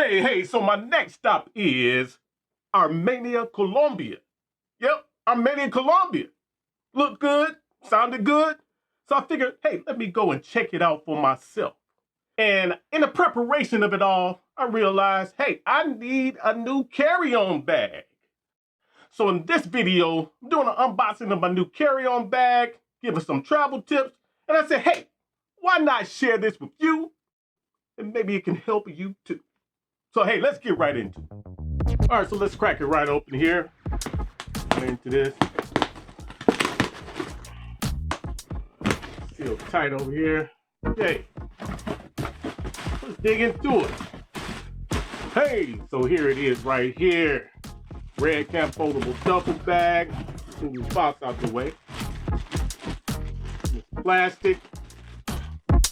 Hey, so my next stop is Armenia, Colombia. Yep, Armenia, Colombia. Looked good, sounded good. So I figured, hey, let me go and check it out for myself. And in the preparation of it all, I realized, hey, I need a new carry-on bag. So in this video, I'm doing an unboxing of my new carry-on bag, giving some travel tips. And I said, hey, why not share this with you? And maybe it can help you too. So hey, let's get right into it. All right, so let's crack it right open here. Right into this. Seal tight over here. Okay, let's dig into it. Hey, so here it is right here. Red Camp foldable duffel bag. Move this box out the way. This plastic.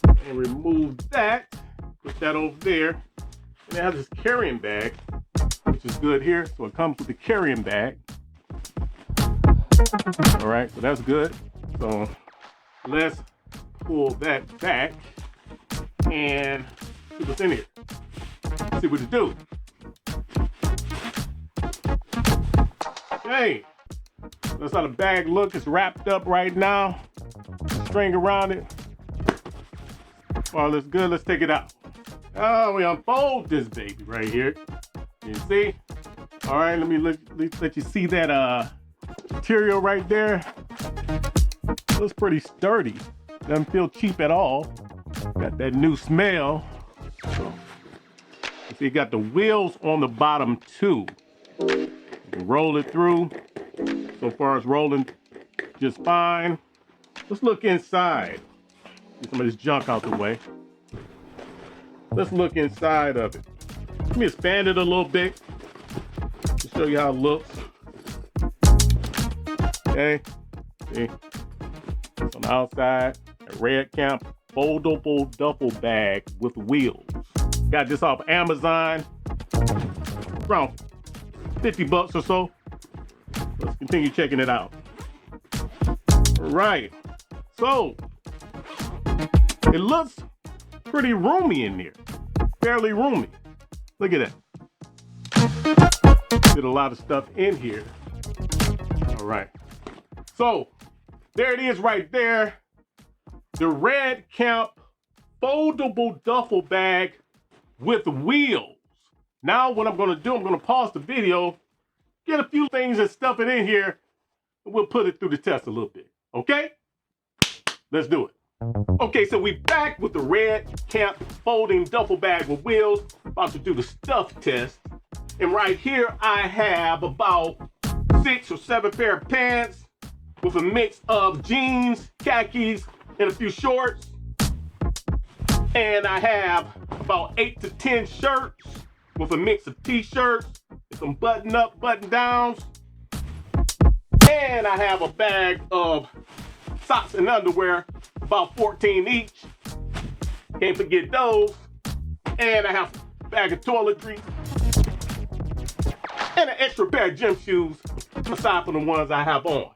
And remove that. Put that over there. And it has this carrying bag, which is good here. So it comes with the carrying bag. All right, so that's good. So let's pull that back and see what's in here. See what it do. Okay, that's how the bag looks. It's wrapped up right now. String around it. All that's good. Let's take it out. Oh, we unfold this baby right here. You see? All right, let me let you see that material right there. Looks pretty sturdy. Doesn't feel cheap at all. Got that new smell. So, you see, you got the wheels on the bottom too. You can roll it through. So far it's rolling just fine. Let's look inside. Get some of this junk out the way. Let's look inside of it. Let me expand it a little bit to show you how it looks. Okay, see, it's on the outside, a Red Camp foldable duffel bag with wheels. Got this off Amazon, around 50 bucks or so. Let's continue checking it out. All right, so it looks pretty roomy in there. Fairly roomy. Look at that. Did a lot of stuff in here. All right. So there it is right there. The Red Camp foldable duffel bag with wheels. Now what I'm going to do, I'm going to pause the video, get a few things and stuff it in here, and we'll put it through the test a little bit. Okay? Let's do it. Okay, so we back with the Red Camp folding duffel bag with wheels. About to do the stuff test. And right here I have about 6 or 7 pair of pants with a mix of jeans, khakis, and a few shorts. And I have about 8 to 10 shirts with a mix of t-shirts, some button-up, button-downs. And I have a bag of socks and underwear, about 14 each. Can't forget those. And I have a bag of toiletries and an extra pair of gym shoes aside from the ones I have on.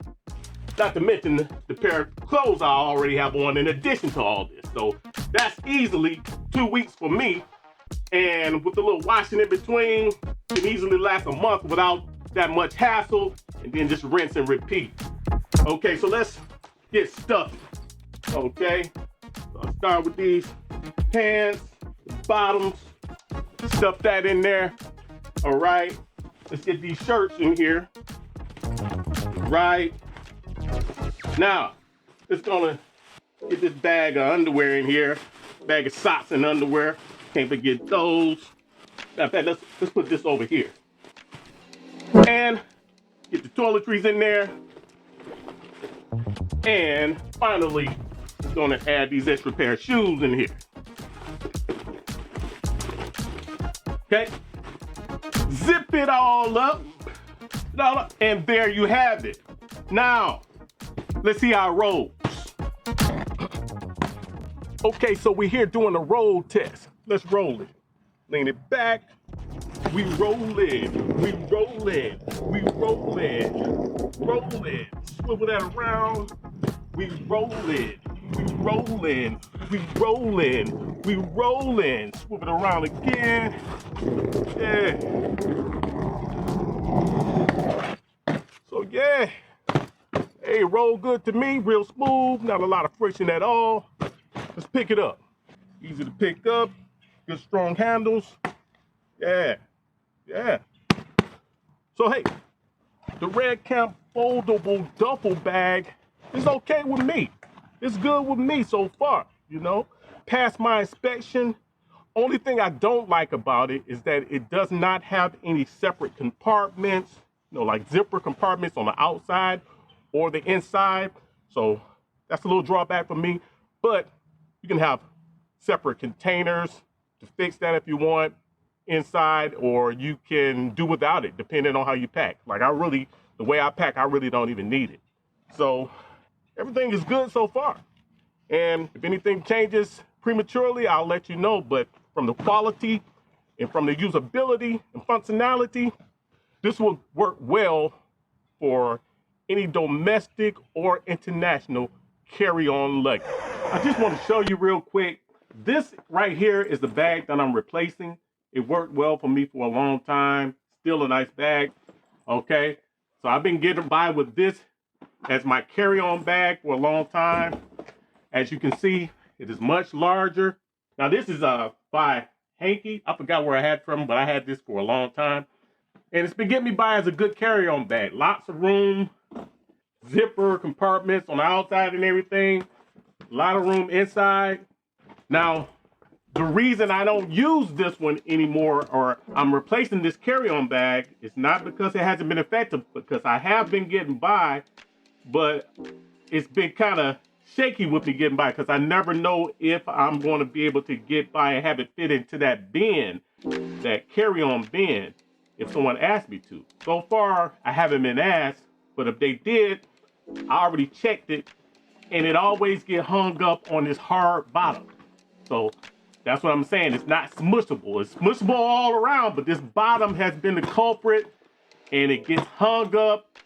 Not to mention the pair of clothes I already have on in addition to all this. So that's easily 2 weeks for me. And with a little washing in between, can easily last a month without that much hassle, and then just rinse and repeat. Okay, so let's get stuffed. Okay, so I'll start with these pants, the bottoms, stuff that in there. All right, let's get these shirts in here. Right, now, it's gonna get this bag of underwear in here, bag of socks and underwear. Can't forget those. In fact, let's put this over here. And get the toiletries in there. And finally, I'm gonna add these extra pair of shoes in here. Okay, zip it all up, and there you have it. Now, let's see how it rolls. Okay, so we're here doing a roll test. Let's roll it. Lean it back. We roll it. We roll it. We roll it. Roll it. Swivel that around. We roll it. We rolling. We rolling. We rolling. Swoop it around again. Yeah. So yeah. Hey, roll good to me, real smooth, not a lot of friction at all. Let's pick it up. Easy to pick up, good strong handles. Yeah, yeah. So hey, the Red Camp foldable duffel bag is okay with me. It's good with me so far, you know. Passed my inspection. Only thing I don't like about it is that it does not have any separate compartments, you know, like zipper compartments on the outside or the inside. So that's a little drawback for me, but you can have separate containers to fix that if you want inside, or you can do without it depending on how you pack. Like the way I pack, I really don't even need it. So everything is good so far. And if anything changes prematurely, I'll let you know. But from the quality and from the usability and functionality, this will work well for any domestic or international carry-on luggage. I just want to show you real quick. This right here is the bag that I'm replacing. It worked well for me for a long time. Still a nice bag. Okay, so I've been getting by with this as my carry-on bag for a long time. As you can see, it is much larger. Now this is by Hanky. I forgot where I had it from, but I had this for a long time. And it's been getting me by as a good carry-on bag. Lots of room, zipper compartments on the outside and everything. A lot of room inside. Now, the reason I don't use this one anymore, or I'm replacing this carry-on bag, is not because it hasn't been effective, because I have been getting by, but it's been kind of shaky with me getting by, because I never know if I'm going to be able to get by and have it fit into that bin, that carry-on bin, if someone asked me to. So far, I haven't been asked, but if they did, I already checked it, and it always get hung up on this hard bottom. So that's what I'm saying. It's not smushable. It's smushable all around, but this bottom has been the culprit, and it gets hung up,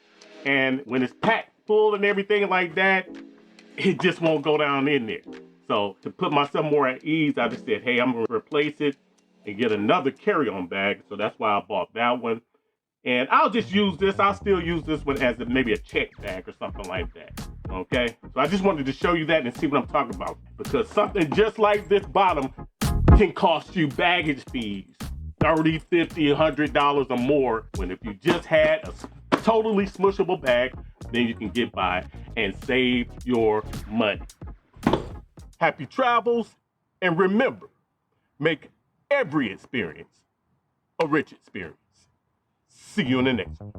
and when it's packed full and everything like that, it just won't go down in there. So to put myself more at ease, I just said, hey, I'm gonna replace it and get another carry-on bag. So that's why I bought that one. And I'll just use this. I'll still use this one as maybe a check bag or something like that. Okay? So I just wanted to show you that and see what I'm talking about. Because something just like this bottom can cost you baggage fees. $30, $50, $100 or more. When if you just had a totally smushable bag, then you can get by and save your money. Happy travels, and remember, make every experience a rich experience. See you in the next one.